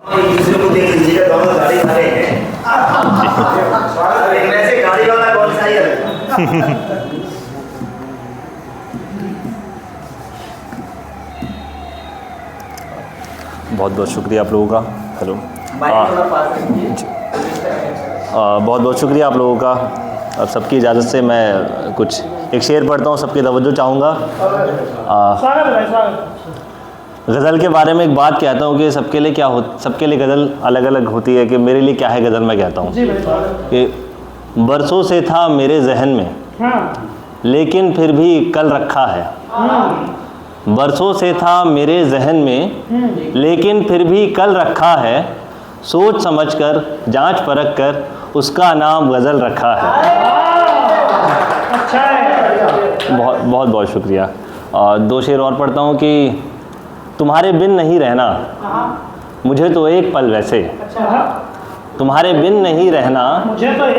दूसरे को देख लीजिएगा, दोनों गाड़ी वाले हैं। वैसे गाड़ी वाला कौन सा है? बहुत बहुत शुक्रिया आप लोगों का। हेलो, बहुत बहुत शुक्रिया आप लोगों का। अब सबकी इजाज़त से मैं कुछ एक शेर पढ़ता हूँ, सबकी तवज्जो चाहूँगा। गज़ल के बारे में एक बात कहता हूँ कि सबके लिए क्या हो, सबके लिए गज़ल अलग अलग होती है। कि मेरे लिए क्या है गज़ल, मैं कहता हूँ कि बरसों से था मेरे जहन में, लेकिन फिर भी कल रखा है। बरसों से था मेरे जहन में, लेकिन फिर भी कल रखा है। सोच समझकर जांच परख कर उसका नाम गज़ल रखा है। बहुत बहुत बहुत शुक्रिया। दो शेर और पढ़ता हूँ कि तुम्हारे बिन नहीं रहना मुझे तो एक पल वैसे, तुम्हारे बिन नहीं रहना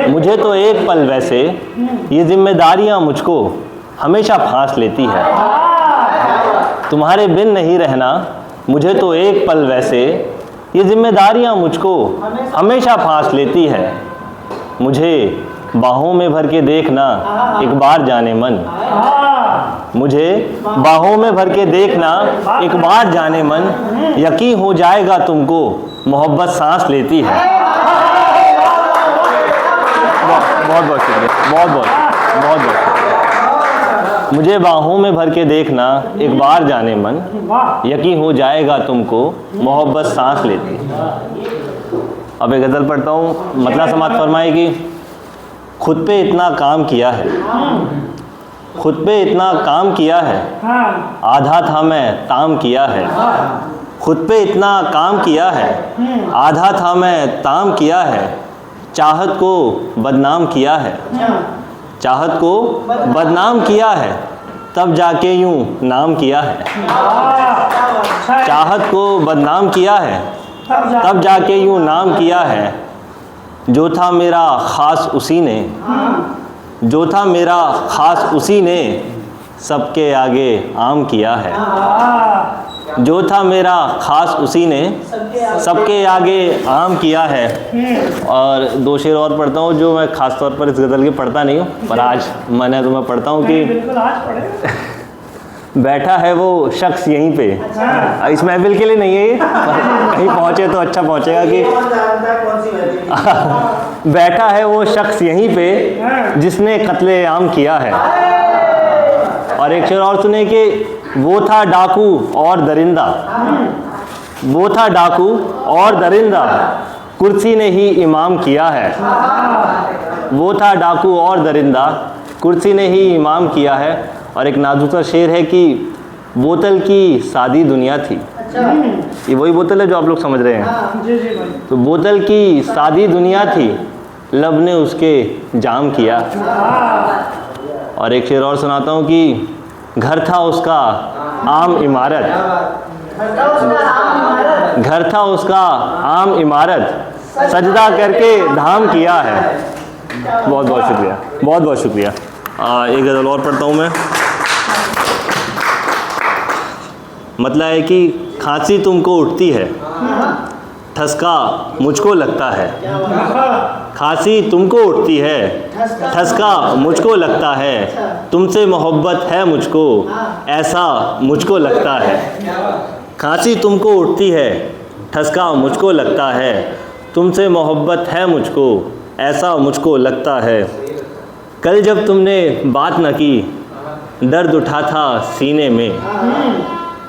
मुझे तो एक पल वैसे, ये जिम्मेदारियाँ मुझको हमेशा फांस लेती है। तुम्हारे बिन नहीं रहना मुझे तो एक पल वैसे, ये जिम्मेदारियाँ मुझको हमेशा फांस लेती है। मुझे बाहों में भर के देखना एक बार जाने मन, मुझे बाहों में भर के देखना एक बार जाने मन, यकीन हो जाएगा तुमको मोहब्बत सांस लेती है। बहुत बहुत शुक्रिया, बहुत बहुत शुक्रिया। मुझे बाहों में भर के देखना एक बार जाने मन, यकीन हो जाएगा तुमको मोहब्बत सांस लेती है। अब एक गज़ल पढ़ता हूँ, मतलब समात फरमाए कि खुद पे इतना काम किया है, खुद पे इतना काम किया है, आधा था मैं ताम किया है। खुद पे इतना काम किया है, आधा था मैं ताम किया है। चाहत को बदनाम किया है, चाहत को बदनाम किया है, तब जाके यूं नाम किया है। चाहत को बदनाम किया है, तब जाके यूं नाम किया है। जो था मेरा ख़ास उसी ने, जो था मेरा ख़ास उसी ने सबके आगे आम किया है। जो था मेरा ख़ास उसी ने सबके आगे आम किया है। और दो शेर और पढ़ता हूँ जो मैं ख़ास तौर पर इस गज़ल के पढ़ता नहीं हूँ, पर आज मैंने तो मैं पढ़ता हूँ कि बैठा है वो शख्स यहीं पे, इस महफिल के लिए नहीं है ये, कहीं पहुँचे तो अच्छा पहुँचेगा कि बैठा है वो शख्स यहीं पे जिसने कत्ले आम किया है। और एक शेर और सुने कि वो था डाकू और दरिंदा, वो था डाकू और दरिंदा, कुर्सी ने ही इमाम किया है। वो था डाकू और दरिंदा, कुर्सी ने ही इमाम किया है। और एक नाजुक सा शेर है कि बोतल की सादी दुनिया थी, ये वही बोतल है जो आप लोग समझ रहे हैं। तो बोतल की सादी दुनिया थी, लब ने उसके जाम किया। और एक शेर और सुनाता हूँ कि घर था उसका आम इमारत, घर था उसका आम इमारत, सजदा करके धाम किया है। बहुत बहुत शुक्रिया, बहुत बहुत शुक्रिया। एक गज़ल और पढ़ता हूँ मैं। मतलब है कि खांसी तुमको उठती है, ठसका मुझको लगता है। खांसी तुमको उठती है, ठसका मुझको लगता है। तुमसे मोहब्बत है मुझको, ऐसा मुझको लगता है। खांसी तुमको उठती है, ठसका मुझको लगता है। तुमसे मोहब्बत है मुझको, ऐसा मुझको लगता है। कल जब तुमने बात न की, दर्द उठा था सीने में।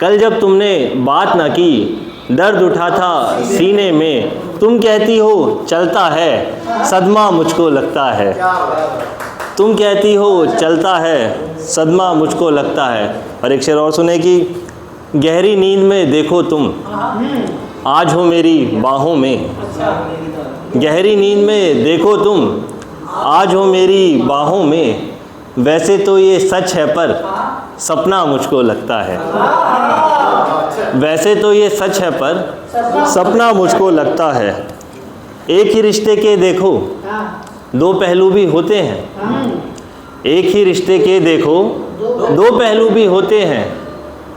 कल जब तुमने बात न की, दर्द उठा था सीने में। तुम कहती हो चलता है, सदमा मुझको लगता है। तुम कहती हो चलता है, सदमा मुझको लगता है। और एक शेर और सुने कि गहरी नींद में देखो तुम, आज हो मेरी बाहों में। गहरी नींद में देखो तुम, आज हो मेरी बाहों में। वैसे तो ये सच है पर सपना मुझको लगता है। वैसे तो ये सच है पर सपना मुझको लगता है। एक ही रिश्ते के देखो दो पहलू भी होते हैं। एक ही रिश्ते के देखो दो पहलू भी होते हैं।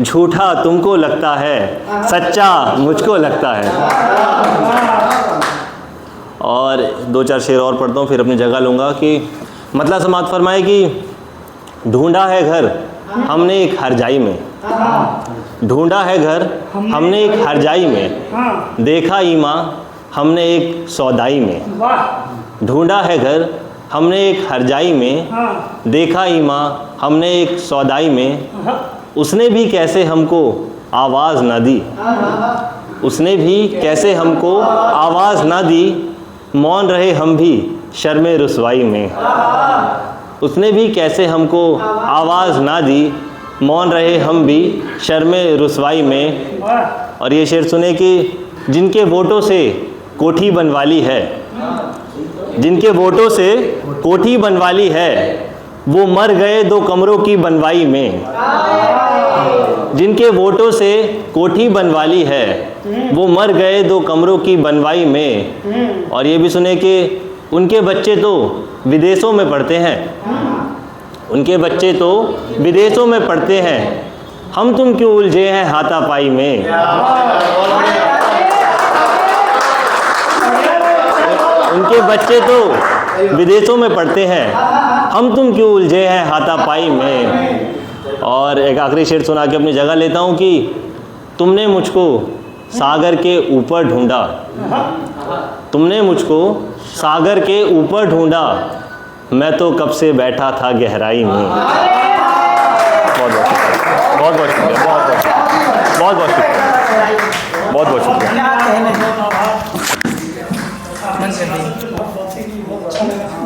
झूठा तुमको लगता है, सच्चा मुझको लगता है। दो चार शेर और पढ़ता हूँ फिर अपनी जगह लूँगा कि मतलब समात फरमाए कि ढूंढा है घर हमने एक हरजाई में, ढूंढा है घर हमने एक हरजाई में, देखा ईमा हमने एक सौदाई में, ढूंढा है घर हमने एक हरजाई में, देखा ईमा हमने एक सौदाई में, उसने भी कैसे हमको आवाज़ ना दी, उसने भी कैसे हमको आवाज़ ना दी, मौन रहे हम भी शर्म रुसवाई में, उसने भी कैसे हमको आवाज़ ना दी, मौन रहे हम भी शर्म रुसवाई में। और ये शेर सुने कि जिनके वोटों से कोठी बनवा ली है, जिनके वोटों से कोठी बनवा ली है, वो मर गए दो कमरों की बनवाई में, जिनके वोटों से कोठी बनवा ली है, वो मर गए दो कमरों की बनवाई में। और ये भी सुने कि उनके बच्चे तो विदेशों में पढ़ते हैं, उनके बच्चे तो विदेशों में पढ़ते हैं, हम तुम क्यों उलझे हैं हाथापाई में, उनके बच्चे तो विदेशों में पढ़ते हैं, हम तुम क्यों उलझे हैं हाथापाई में। और एक आखिरी शेर सुना के अपनी जगह लेता हूँ कि तुमने मुझको सागर के ऊपर ढूंढा, तुमने मुझको सागर के ऊपर ढूंढा, मैं तो कब से बैठा था गहराई में। बहुत बहुत शुक्रिया, बहुत बहुत शुक्रिया, बहुत बहुत शुक्रिया।